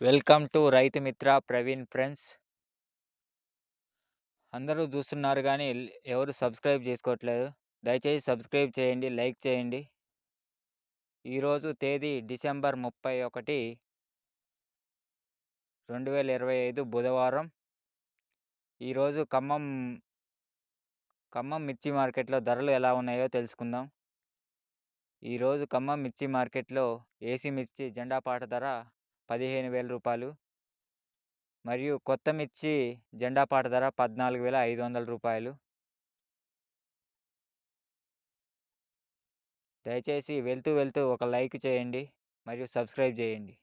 Welcome to Rythu Mitra Praveen friends. అందరూ చూస్తున్నారు గానీ ఎవరు సబ్స్క్రైబ్ చేసుకోవట్లేదు. దయచేసి సబ్స్క్రైబ్ చేయండి, లైక్ చేయండి. ఈరోజు తేదీ డిసెంబర్ 31, 2025 బుధవారం. ఈరోజు ఖమ్మం మిర్చి మార్కెట్‌లో ధరలు ఎలా ఉన్నాయో తెలుసుకుందాం. ఈరోజు ఖమ్మం మిర్చి మార్కెట్‌లో ఏసీ మిర్చి జెండాపాట ధర రూ. 15,000 మరియు కొత్త మిర్చి జెండాపాట ధర రూ. 14,500. దయచేసి వెళ్తూ ఒక లైక్ చేయండి మరియు సబ్స్క్రైబ్ చేయండి.